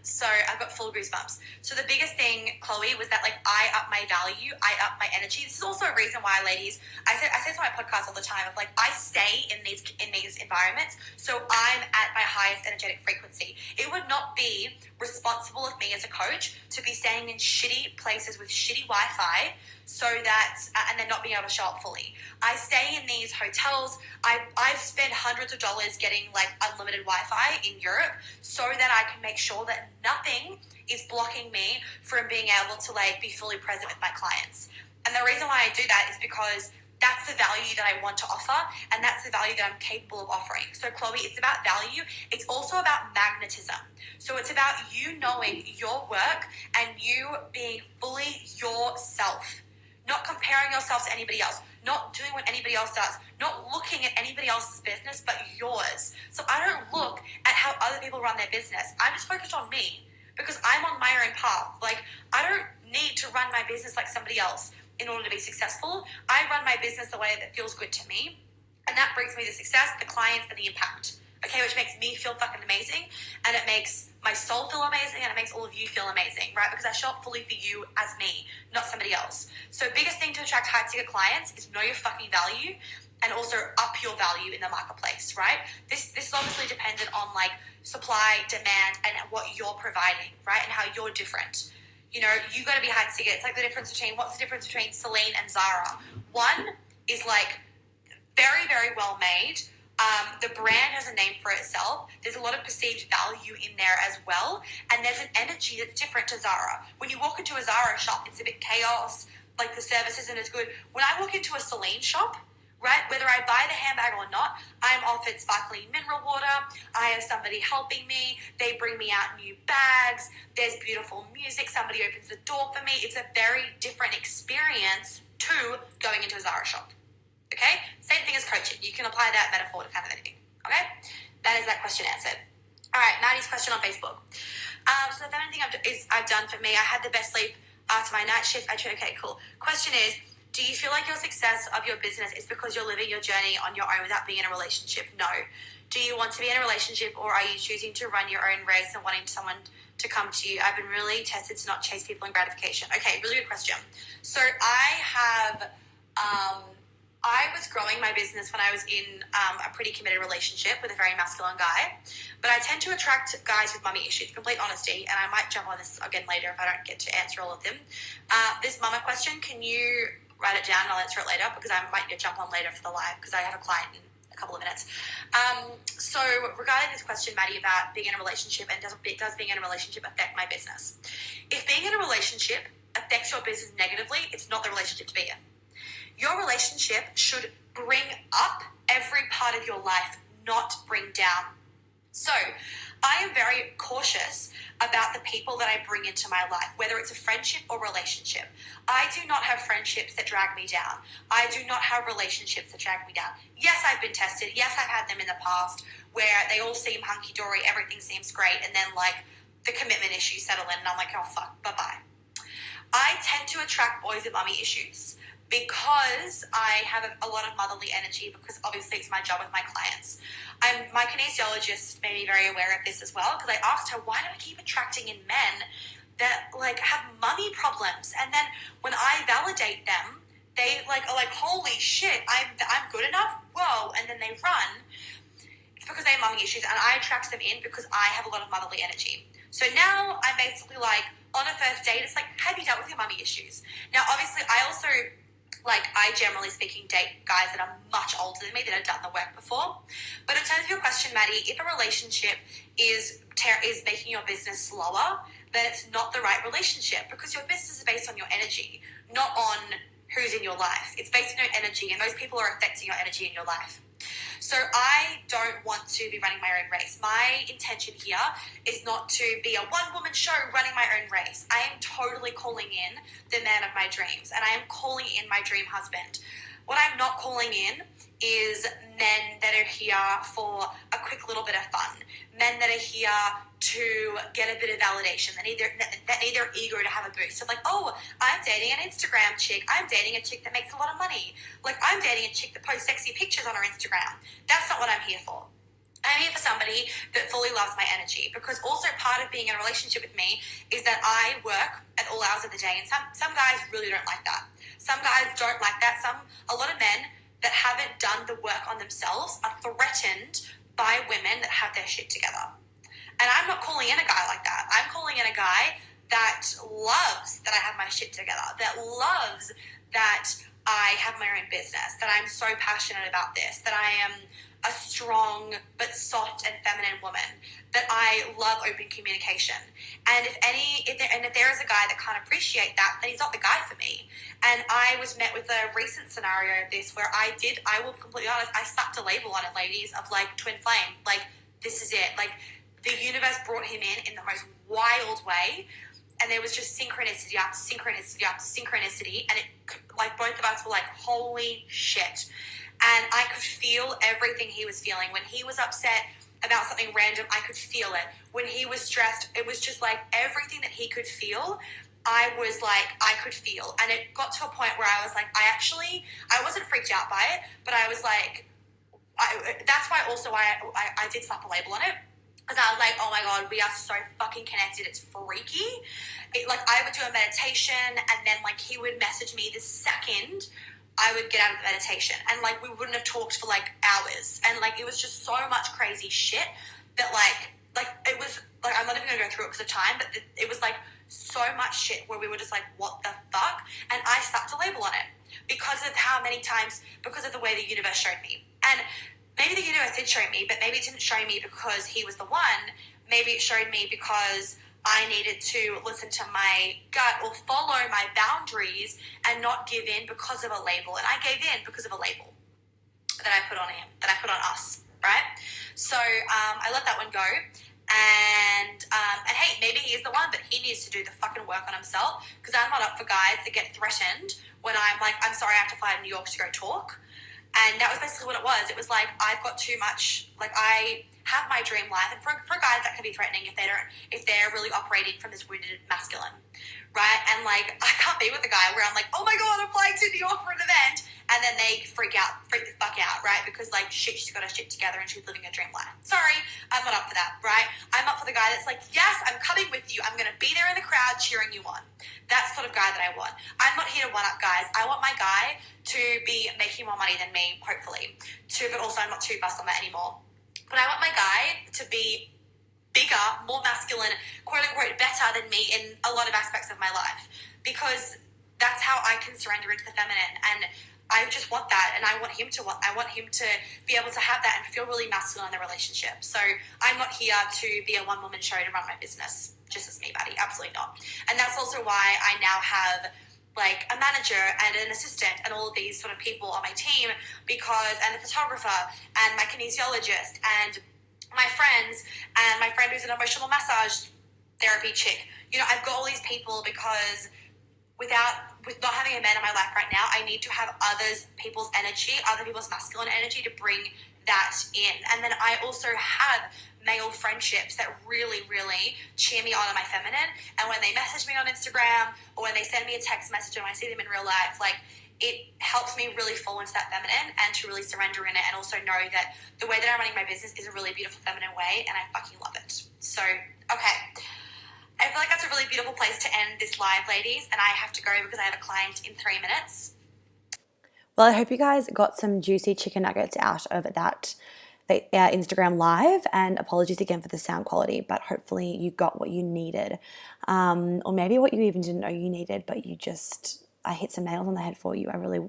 So I've got full goosebumps. So the biggest thing, Chloe, was that like I up my value, I up my energy. This is also a reason why, ladies, I say to my podcast all the time of like I stay in these environments, so I'm at my highest energetic frequency. It would not be responsible of me as a coach to be staying in shitty places with shitty Wi-Fi, so that and then not being able to show up fully. I stay in these hotels. I've spent hundreds of dollars getting like unlimited Wi-Fi in Europe so that I can make sure that nothing is blocking me from being able to like be fully present with my clients. And the reason why I do that is because that's the value that I want to offer, and that's the value that I'm capable of offering. So Chloe, it's about value. It's also about magnetism. So it's about you knowing your work and you being fully yourself. Not comparing yourself to anybody else, not doing what anybody else does, not looking at anybody else's business but yours. So I don't look at how other people run their business. I'm just focused on me because I'm on my own path. Like, I don't need to run my business like somebody else in order to be successful. I run my business the way that feels good to me, and that brings me the success, the clients, and the impact. Okay, which makes me feel fucking amazing, and it makes my soul feel amazing, and it makes all of you feel amazing, right? Because I show up fully for you as me, not somebody else. So biggest thing to attract high-ticket clients is know your fucking value and also up your value in the marketplace, right? This is obviously dependent on like supply, demand, and what you're providing, right? And how you're different. You know, you got to be high ticket. It's like what's the difference between Celine and Zara? One is like very, very well made. The brand has a name for itself. There's a lot of perceived value in there as well. And there's an energy that's different to Zara. When you walk into a Zara shop, it's a bit chaos. Like, the service isn't as good. When I walk into a Celine shop, right, whether I buy the handbag or not, I'm offered sparkling mineral water. I have somebody helping me. They bring me out new bags. There's beautiful music. Somebody opens the door for me. It's a very different experience to going into a Zara shop. Okay? Same thing as coaching. You can apply that metaphor to kind of anything. Okay? That is that question answered. All right, Maddie's question on Facebook. So the feminine thing I've done for me, I had the best sleep after my night shift. Okay, cool. Question is, do you feel like your success of your business is because you're living your journey on your own without being in a relationship? No. Do you want to be in a relationship, or are you choosing to run your own race and wanting someone to come to you? I've been really tested to not chase people in gratification. Okay, really good question. So I was growing my business when I was in a pretty committed relationship with a very masculine guy, but I tend to attract guys with mummy issues, complete honesty, and I might jump on this again later if I don't get to answer all of them. This mama question, can you write it down and I'll answer it later, because I might jump on later for the live because I have a client in couple of minutes. So regarding this question, Maddie, about being in a relationship and does being in a relationship affect my business? If being in a relationship affects your business negatively, it's not the relationship to be in. Your relationship should bring up every part of your life, not bring down. So I am very cautious about the people that I bring into my life, whether it's a friendship or relationship. I do not have friendships that drag me down. I do not have relationships that drag me down. Yes, I've been tested. Yes, I've had them in the past where they all seem hunky-dory, everything seems great, and then like the commitment issues settle in and I'm like, oh fuck, bye-bye. I tend to attract boys with mummy issues because I have a lot of motherly energy, because obviously it's my job with my clients. My kinesiologist made me very aware of this as well, because I asked her, why do I keep attracting in men that like have mummy problems? And then when I validate them, they like are like, holy shit, I'm good enough? Whoa. And then they run. It's because they have mummy issues, and I attract them in because I have a lot of motherly energy. So now I'm basically like, on a first date, it's like, have you dealt with your mummy issues? Now, obviously, I generally speaking date guys that are much older than me, that have done the work before. But in terms of your question, Maddie, if a relationship is making your business slower, then it's not the right relationship, because your business is based on your energy, not on who's in your life. It's based on your energy, and those people are affecting your energy in your life. So I don't want to be running my own race. My intention here is not to be a one-woman show running my own race. I am totally calling in the man of my dreams, and I am calling in my dream husband. What I'm not calling in is men that are here for a quick little bit of fun, men that are here to get a bit of validation, that need their ego to have a boost. So like, oh, I'm dating an Instagram chick. I'm dating a chick that makes a lot of money. Like, I'm dating a chick that posts sexy pictures on her Instagram. That's not what I'm here for. I'm here for somebody that fully loves my energy, because also part of being in a relationship with me is that I work at all hours of the day, and some guys really don't like that. Some guys don't like that. A lot of men that haven't done the work on themselves are threatened by women that have their shit together. And I'm not calling in a guy like that. I'm calling in a guy that loves that I have my shit together, that loves that I have my own business, that I'm so passionate about this, that I am a strong but soft and feminine woman, that I love open communication. And if there is a guy that can't appreciate that, then he's not the guy for me. And I was met with a recent scenario of this where I will be completely honest, I slapped a label on it, ladies, of like twin flame. Like, this is it. Like, the universe brought him in the most wild way. And there was just synchronicity after synchronicity after synchronicity. And like, both of us were like, holy shit. And I could feel everything he was feeling. When he was upset about something random, I could feel it. When he was stressed, it was just like everything that he could feel, I could feel. And it got to a point where I was like, I wasn't freaked out by it, but I was like, that's why also I did slap a label on it. Because I was like, oh my God, we are so fucking connected. It's freaky. Like, I would do a meditation, and then like he would message me the second I would get out of the meditation, and like we wouldn't have talked for like hours, and like it was just so much crazy shit that like it was like, I'm not even gonna go through it because of time, but it was like so much shit where we were just like, what the fuck? And I slapped a label on it because of the way the universe showed me. And maybe the universe did show me, but maybe it didn't show me because he was the one. Maybe it showed me because I needed to listen to my gut or follow my boundaries and not give in because of a label. And I gave in because of a label that I put on him, that I put on us, right? So I let that one go. And hey, maybe he is the one, but he needs to do the fucking work on himself, because I'm not up for guys that get threatened when I'm like, I'm sorry, I have to fly to New York to go talk. And that was basically what it was. It was like, I've got too much, like, I have my dream life. And for guys, that can be threatening if they're really operating from this wounded masculine, right? And like, I can't be with a guy where I'm like, oh my God, I'm flying to New York for an event. And then they freak the fuck out, right? Because like, shit, she's got her shit together and she's living a dream life. Sorry, I'm not up for that, right? I'm up for the guy that's like, yes, I'm coming with you. I'm going to be there in the crowd cheering you on. That's the sort of guy that I want. I'm not here to one-up guys. I want my guy to be making more money than me, hopefully. But also I'm not too fussed on that anymore. But I want my guy to be bigger, more masculine, quote unquote, better than me in a lot of aspects of my life. Because that's how I can surrender into the feminine. And I just want that, and I want him to be able to have that and feel really masculine in the relationship. So I'm not here to be a one-woman show to run my business, just as me, buddy. Absolutely not. And that's also why I now have like a manager and an assistant and all of these sort of people on my team, and a photographer and my kinesiologist and my friends and my friend who's an emotional massage therapy chick. You know, I've got all these people because with not having a man in my life right now, I need to have other people's masculine energy to bring that in. And then I also have male friendships that really, really cheer me on in my feminine. And when they message me on Instagram or when they send me a text message and I see them in real life, like, it helps me really fall into that feminine and to really surrender in it, and also know that the way that I'm running my business is a really beautiful feminine way, and I fucking love it. So, okay. I feel like that's a really beautiful place to end this live, ladies, and I have to go because I have a client in 3 minutes. Well, I hope you guys got some juicy chicken nuggets out of that Instagram live, and apologies again for the sound quality, but hopefully you got what you needed, or maybe what you even didn't know you needed, but I hit some nails on the head for you. I really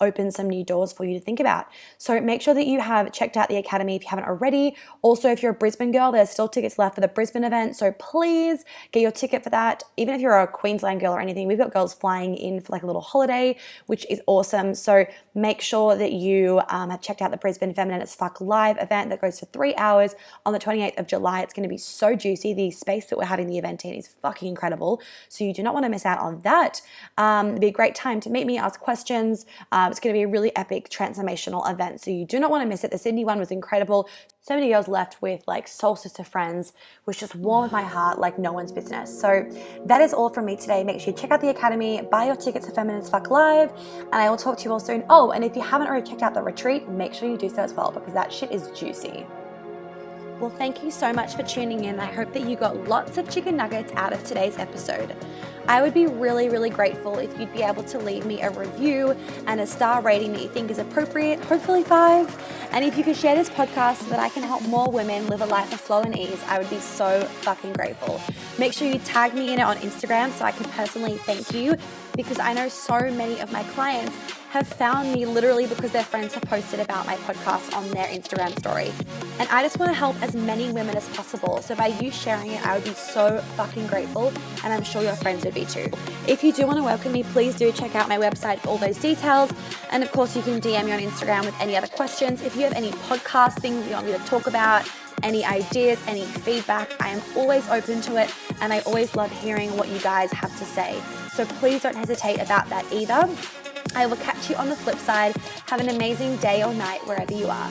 open some new doors for you to think about. So make sure that you have checked out the Academy if you haven't already. Also, if you're a Brisbane girl, there's still tickets left for the Brisbane event. So please get your ticket for that. Even if you're a Queensland girl or anything, we've got girls flying in for like a little holiday, which is awesome. So make sure that you have checked out the Brisbane Feminine as Fuck live event that goes for 3 hours on the 28th of July. It's going to be so juicy. The space that we're having the event in is fucking incredible. So you do not want to miss out on that. It'll be a great time to meet me, ask questions. It's going to be a really epic transformational event, so you do not want to miss it. The Sydney one was incredible. So many girls left with like soul sister friends, which just warmed my heart like no one's business. So that is all from me today. Make sure you check out the Academy, buy your tickets for Feminine as Fuck Live, and I will talk to you all soon. Oh, and if you haven't already checked out the retreat, make sure you do so as well, because that shit is juicy. Well, thank you so much for tuning in. I hope that you got lots of chicken nuggets out of today's episode. I would be really, really grateful if you'd be able to leave me a review and a star rating that you think is appropriate, hopefully 5. And if you could share this podcast so that I can help more women live a life of flow and ease, I would be so fucking grateful. Make sure you tag me in it on Instagram so I can personally thank you, because I know so many of my clients have found me literally because their friends have posted about my podcast on their Instagram story. And I just want to help as many women as possible. So by you sharing it, I would be so fucking grateful, and I'm sure your friends would be too. If you do want to welcome me, please do check out my website for all those details. And of course, you can DM me on Instagram with any other questions. If you have any podcast things you want me to talk about, any ideas, any feedback, I am always open to it, and I always love hearing what you guys have to say. So please don't hesitate about that either. I will catch you on the flip side. Have an amazing day or night wherever you are.